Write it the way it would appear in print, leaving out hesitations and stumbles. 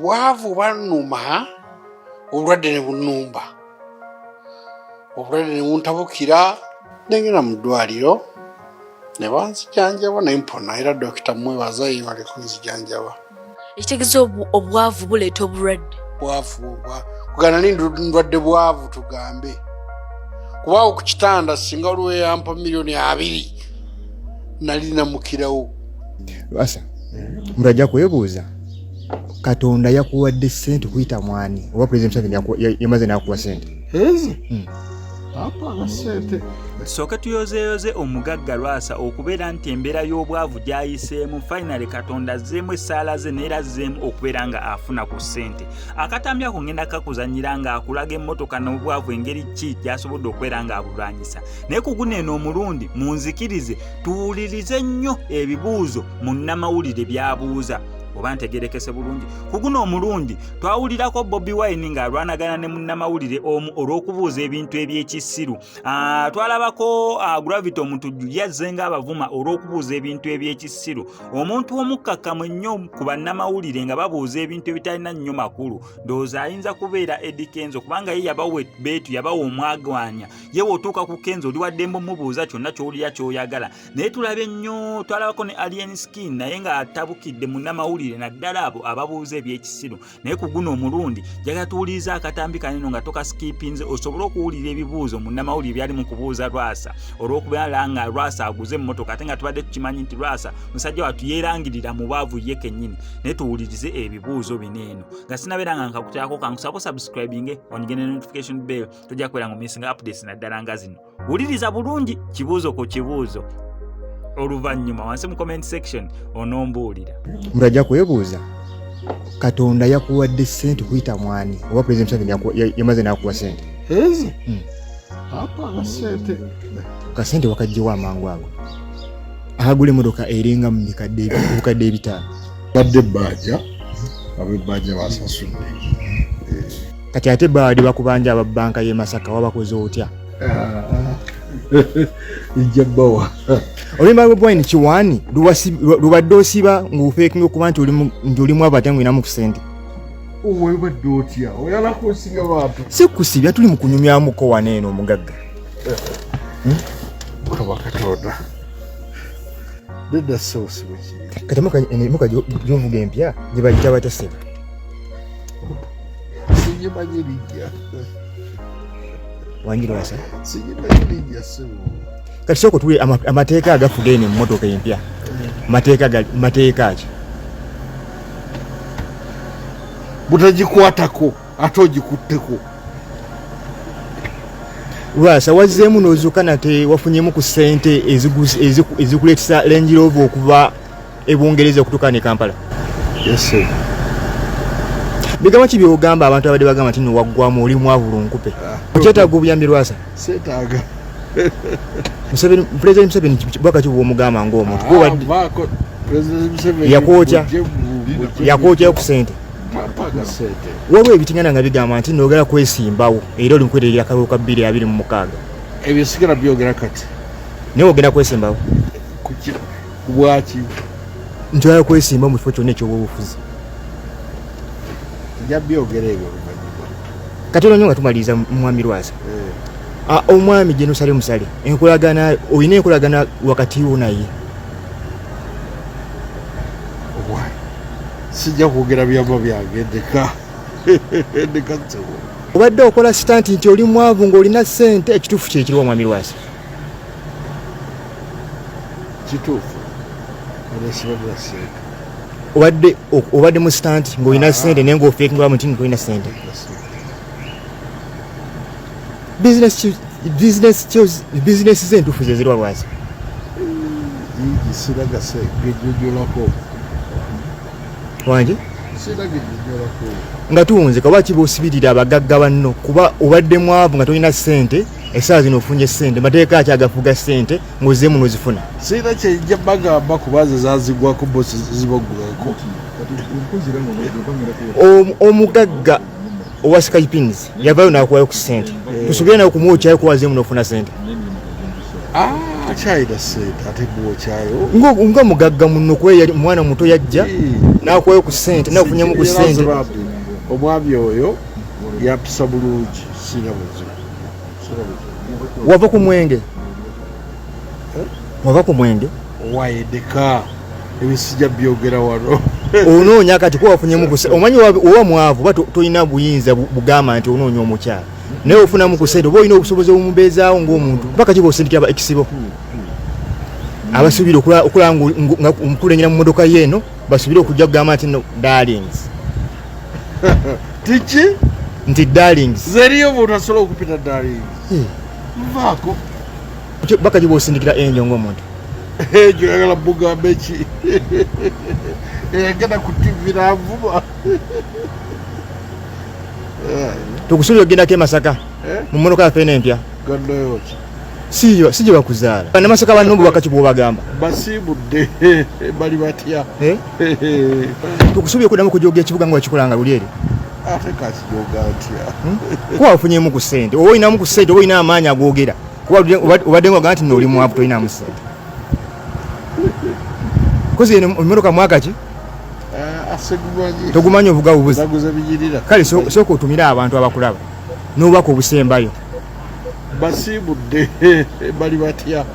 obwavu bannuma obulwadde ne bunnumba obulwadde ne buntabukira nengenda mu ddwaliro ne banzijanjaba naye mpona era dokita mwebaza yeebale kunzijanjaba. Ekitegeeza obwavu buleeta obulwadde? Bwavu kugana ni ndwadde bwavu tugambe kubaawo ku kitanda singa waliwo yampa $2,000,000 nali namukirawo. Lwasa murajja kwebuuza Katonda yakuwadde ssente kuyita mwani oba President Museveni yamaze n'akuwa ssente? Apa sente Soka tuyozeyoze omugagga Lwasa okubeera nti embeera y'obwavu gyayiseemu finally Katonda azzeemu essaala ze neera azzeemu okubeera nga afuna ku ssente. Akatambi ako ngenda kakuzanyira nga akulaga emmotoka n'obwavu engeri ki gy'asobodde okubeera nga abulwanyisa. Naye ku guno eno omulundi munzikirize tuwulirize nnyo ebibuuzo munnamawulire by'abuuza. Oba ntegerekese bulungi. Ku guno omulundi twawulirako Bobi Wine ng'alwanagana ne munnamawulire omu olw'okubuuza ebintu eby'ekisiru. Twalabako Gravity Omutujju yazze ng'abavuma olw'okubuuza ebintu eby'ekisiru. Omuntu omukkakkamu ennyo ku bannamawulire nga babuuza ebintu ebitalina nnyo makulu. Ndowooza ayinza kubeera Eddie Kenzo kubanga ye yabawa beetu yabawa omwagwanya. Ye w'otuuka ku Kenzo oli waddembe mubuuza kyonna ky'olira ky'oyagala. Naye tulabe nnyo twalabako ne Alien Skin naye ng'atabukidde munnamawulire naddala abo ababuuza ebyekisiru. Naye ku guno omulundi njagala tuwuliriza akatambi kaneno nga toka skipinze osobole okuwulira ebibuuzo munnamawulire byali mu kubuuza Lwasa olw'okubeera nga Lwasa aguze emmotoka ate nga tubadde tukimanyi nti Lwasa musajja wattu yeerangirira mu baavu ye kennyini. Naye tuwulirize ebibuuzo bino eno nga sinabeera nga nkakutyako kankusako subscribing onyige ne notification bell tojja kubeera ng'omisinga updates naddala nga zino. Wuliriza bulungi kibuuzo ku kibuuzo. Oluvannyuma wansi mu comment section onombuulira. Murajja kwebuuza Katonda yakuwadde ssente kuyita mwani oba President Museveni yamaze n'akuwa ssente? Apa sente kasente wakajjiwa amangu ago agula emmotoka eringa mu bukadde 5 badde baaja abebbaja basasudde. Kati ate baadi bakubanja aba banka y'e Masaka wabakoze otya? Ijabawa Olimba bwine kiwani lubadde osiba ng'ufeekinga okuba nti olimu abatangu inamu ku ssente. Owe badde otya oyala kusinga bantu si kusibya tuli mu kunyumyamuko waneeno omugagga. Katonda deda sosi weki kati muka gyovuga empya gye bayita batya ssebo sinyimanyirija Wangi Lwasa sinyimanyirija sebo. Kati soko tuwe amateeka agafuga eno emmotoka empya mateeka ki butagikwatako ate ogikutteko. Lwasa wazzeemu n'ozuuka nate wafunyemu ku ssente ezikuleetesa Range Rover okuva e Bungereza okutuuka ne Kampala? Yes. Bigamba ki by'ogamba abantu abadde bagamba nti waggwamu oli mwavulu nkupe? Okyetaaga obuyambi Lwasa? Seetaaga. President Museveni bwaka ki bw'omugamba ng'omuntu yakwokya ku ssente waliwo ebitingana nga bigamba nti noogera kwesimbawo era oli mukweterera akalulu ka 2026 ebyo sigala byogera kati naye ogenda kwesimbawo bwaki nti oyala kwesimba mu kifo kyonna eky'obwobufuzi nja byogera ebyo oluvannyuma kati olonyo nga tumaliriza mwami Lwasa omwami Jenosale Musale olina enkolagana wakati wo naye? sijja kwogera byama byange ndeka obadde okola sitanti nti oli mwavu ng'olina ssente ekituufu kyekiriwa mwami Lwasa? kituufu ssente obadde mu sitanti ng'olina ssente naye ng'ofeekingwamu nti ng'olina ssente. Bizinesi z'entuufu ze zirwa Lwasa? siragase gejjojolako wange nga tuwunzika oba kiba osibirira abagagga banno kuba obadde mwavu nga tolina ssente essaawa zino ofunye ssente mateeka ki agafuga ssente ng'ozzeemu n'ozifuna? sirina kyejja bagamba kubaze zazigwako bosi zibaggulako. Omugagga owa Skypins yavaayo n'akuwayo ku ssente tusobole nawe kumwokyayo kuwazzeemu n'ofuna ssente. Akyayina ssente ate bwokyayo nga mugagga muno kuba mwana muto yajja nakuwayo ku ssente nakufunyemu ku ssente omwami oyo yapisa bulungi sina buzibu wava ku mwenge wava ku mwenge wayedeka ebisijja byogera wano onoonya kati kuba wafunyemu ku ssente omanyi oba mwavu oba tolina buyinza bugamba nti onoonya omukyala naye ofunamu ku ssente oba olina obusobozi obumubeezaawo ng'omuntu mpaka kiba osindikira ekisibo abasuubire okulaba nga omukulengera mu modoka yeeno basuubire okujja kugamba nti no darlings tiki nti darlings zeriyo omuntu asobola okupita darlings vaako baka kiba osindikira enjo ng'omuntu ejo yagala bugamba eki eyagenda kutivira vuba tukusuubira ogendako e Masaka mu modoka yaffe n'empya gandoyoki si gye bakuzaala ne Masaka bannombu bakaki bw'obagamba basiibudde bali batya tukusuubira okuddamu okujooga ekibuga nga wakikolanga luli eri ate kakijooga ntya kuba wafunyemu ku ssente oba olinamu ku ssente oba olina amaanyi agoogera kuba obadde nga ogamba nti nooli mwavu tolinamu ssente kozi eno emmotoka mwakaki togumanyi ovuga bubuzi kale sooka otumire abantu abakulaba n'obubaka obusembayo basiibudde bali batya